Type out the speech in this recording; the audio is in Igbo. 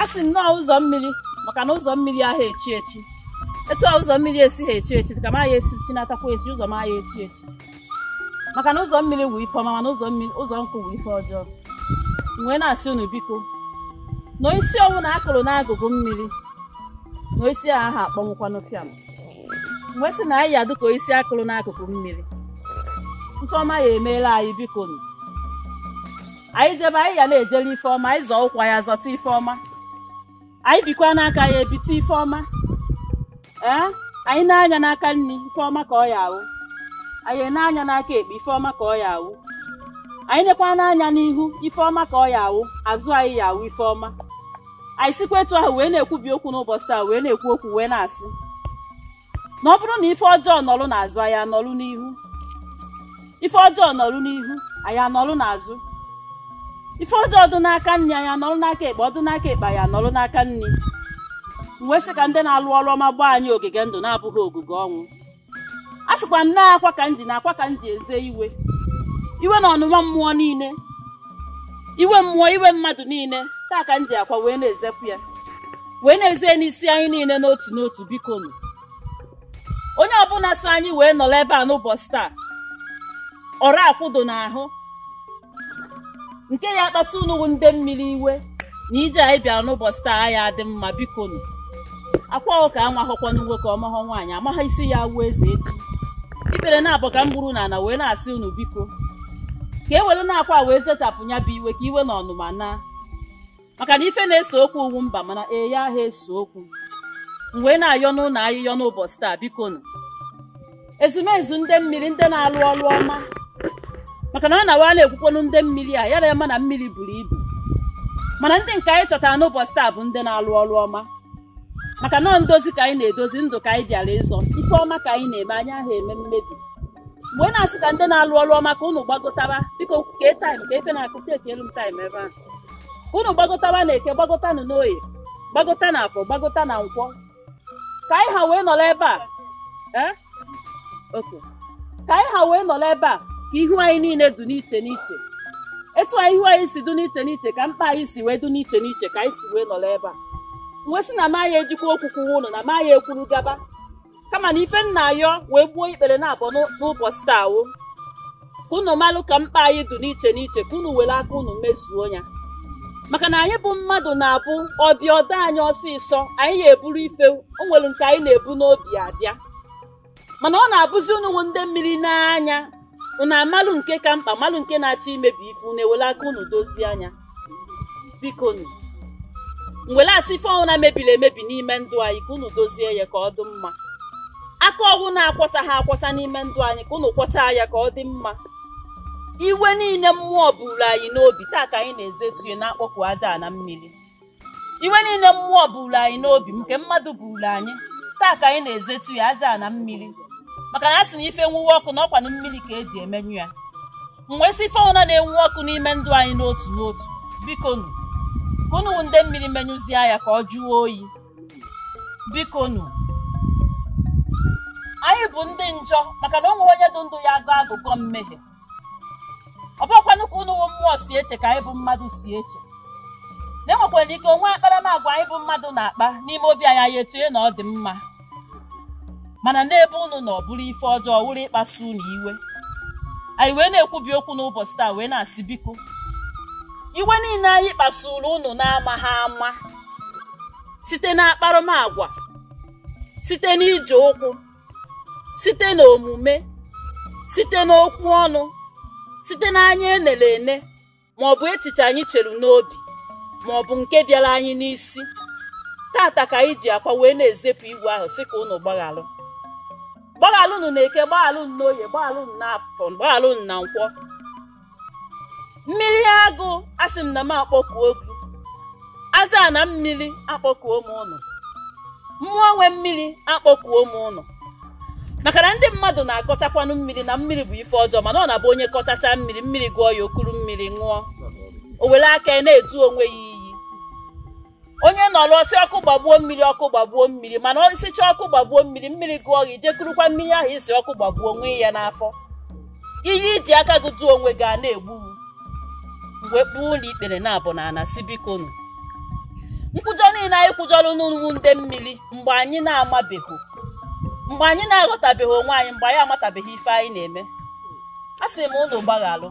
asị nnọọ ụzọ mmiri maka na ụzọ mmiri ahụ echi echi etu a ụzọ mmiri esighị echi echi ka ma ya esi chinatakwa echi ụzọ ma ya echi echi maka na ụzọ mmiri wụ ife ọma mana ụzọ nkụ wụ ife ọjọọ wee na-asị unu biko na isi ọnwụ na akụrụ n'agụgụ mmiri na isi ahụ akpọnwụkwanụ pịam wee sị na anyị ya dịka isi akụrụ n'akụkụ mmiri nke ọma ya emeela anyị biko nụ anyị jebe anyị ya na-ejere ife ọma anyị zọọ ụkwa ya zọta ife ọma anyị bikwa n'aka ya ebite ife ọma anyị na-anya n'aka nri ife ọma ka ọ ya awụ anyị na-anya n'aka ekpe ife ọma ka ọ ya awụ anyị nekwa n'anya n'ihu ife ọma ka ọ ya awụ azụ anyị ya awụ ife ọma anyị sikwa etu ahụ wee na-ekwubi okwu n'ụbọchị taa wee na-ekwu okwu wee na-asị na ọ bụrụ na ife ọjọọ nọrụ n'azụ anyị anọrụ n'ihu ife ọjọọ nọrụ n'ihu anyị anọrụ n'azụ ife ọjọọ dị n'aka nri anyị anọrụ n'aka ekpe ọ dị n'aka ekpe anyị anọrụ n'aka nri wee sị ka ndị na-alụ ọrụ ọma gbaa anyị ogige ndụ na-abụghị ogige ọnwụ a sịkwa m na-akwa ka m ji na-akwa ka m ji eze iwe na ọnụma mmụọ niile iwe mmụọ iwe mmadụ niile taa ka m ji akwa wee na-ezepụ ya wee na-eze n'isi anyị niile n'otu n'otu biko nụ onye ọbụla so anyị wee nọrọ ebe a n'ụbọchị taa ọrụ akwụdo n'ahụ nke ya akpasu unu ndị mmiri iwe na ije anyị bịara n'ụbọchị taa ya adị mma biko nụ akwa ụka amaghọkwanụ nwoke ọmaghọ nwaanyị amaghị isi ya wuo eze echi ikpere na-abụ ka m bụrụ n'ala wee na-asị unu biko ka e were na-akwa wee zechapụ ya bụ iwe ka iwe na ọnụma na maka na ife na-eso okwu uwu mba mana ya ahụ eso okwu m wee na-ayọ n'ụlọ ayịyọ n'ụbọchị taa biko nụ ezumezu ndị mmiri ndị na-alụ ọrụ ọma maka na ọ na-awa na-ekwukwanụ ndị mmiri a yara ema na mmiri buru ibu mana ndị nke anyị chọtara n'ụbọchị taa bụ ndị na-alụ ọrụ ọma maka na ndozi ka anyị na-edozi ndụ ka anyị bịara ịzọ ife ọma ka anyị na-eme anya ahụ eme mmebi mgbe na-asị ka ndị na-alụ ọrụ ọma ka unu gbagotara biko kee taịm ka efe na-akụta ekelu m taịm ebe ahụ ka unu gbagotara na eke gbagotanụ n'oye gbagota na afọ gbagota na nkwọ ka anyị ha wee nọrọ ebe a ka anyị ha wee nọrọ ebe a ka ihu anyị niile du n'iche n'iche etu anyị ihu anyị si du n'iche n'iche ka mkpa anyị si wee du n'iche n'iche ka anyị si wee nọrọ ebe a wee sị na ma ya ejikwa okwu kwuwa ụnụ na ma ya ekwuru gaba kama na ife nna ayọ wee gbuo ikpere na-abọ n'ụbọchị taa o ka unu malụ ka mkpa anyị du n'iche n'iche ka unu were aka unu mezuo ya maka na anyị bụ mmadụ na-abụ ọbịa ọdọ anyị ọsịsọ anyị ya eburu ife o nwere nke anyị na-ebu n'obi abịa mana ọ na-abụzi unu ndị mmiri n'anya unu amalụ nke ka mkpa malụ nke na-achọ imebi ife unu ewere aka unu dozie anya biko nụ mwere asị ife ọnwụ na-emebiri emebi n'ime ndụ anyị ka unu dozie ya ka ọ dị mma aka ọgwụ na-akwọcha ha akwọcha n'ime ndụ anyị ka unu kwọcha ya ka ọ dị mma iwe niile mmụọ buru anyị n'obi taa ka anyị na-ezetu ya na-akpọkụ aja na mmiri iwe niile mmụọ buru anyị n'obi nke mmadụ buru anyị taa ka anyị na-ezetu ya aja na mmiri maka na a sị na ife nwuwe ọkụ na ọkwanụ mmiri ka eji emenyu ya mgbe si ife ọnwụ na-enwu ọkụ n'ime ndụ anyị n'otu n'otu biko nụ ka unu ndị mmiri menyụzie ya ka ọ jụọ oyi biko nụ anyị bụ ndị njọ maka na o nwere onye dị ndụ ya agụ agụgọ mmehie ọ bụkwanụ ka unu mmụọ si eche ka anyị bụ mmadụ si eche na enwekwara ike onwe akparamagwa anyị bụ mmadụ na-akpa n'ime obi anyị anyị eche na ọ dị mma mana n'ebe unu na ọ bụrụ ife ọjọọ wụrụ ịkpasu unu iwe anyị wee na-ekwubi okwu n'ụbọchị taa wee na-asị biko iwe niile anyị kpasuru unu na-amaghị ama site na akparamagwa site n'ije ụkwụ site n'omume site n'okwu ọnụ site n'anya enere ene maọbụ echiche anyị chere n'obi maọbụ nke bịara anyị n'isi tata ka anyị ji akwa wee na-ezepụ igwe ahụ sị ka unu gbaghalụ unu na eke gbaghalụ unu n'oye gbaghalụ unu n'afọ gbaghalụ unu na nkwọ mmiri agụ asị m na m akpọkuo ogu aja na mmiri akpọkuo m ụnụ mmụọ nwe mmiri akpọkuo m ụnụ maka na ndị mmadụ na-akọchakwanụ mmiri na mmiri bụ ife ọjọọ mana ọ na-abụ onye kọchacha mmiri gụọ ya okuru mmiri ṅụọ o were aka na-etu onwe ya iyi onye nọrọ ọsị ọkụ gbagbuo mmiri mana isicha ọkụ gbagbuo mmiri gụọ ya ijekurukwa mmiri ahụ isi ọkụ gbagbuo onwe ya n'afọ iyi iji aka gị duo onwe gị a na-egbu mgbe kpuo ụlọ ikpere na-abụ na ana si biko nụ nkwụjọ niile anyị kwụjọrọ n'ugwu ndị mmiri mgbe anyị na-amabeghị mgbe anyị na-aghọtabeghị onwe anyị mgbe anyị amatabeghị ife anyị na-eme a sị m unu gbaghalụ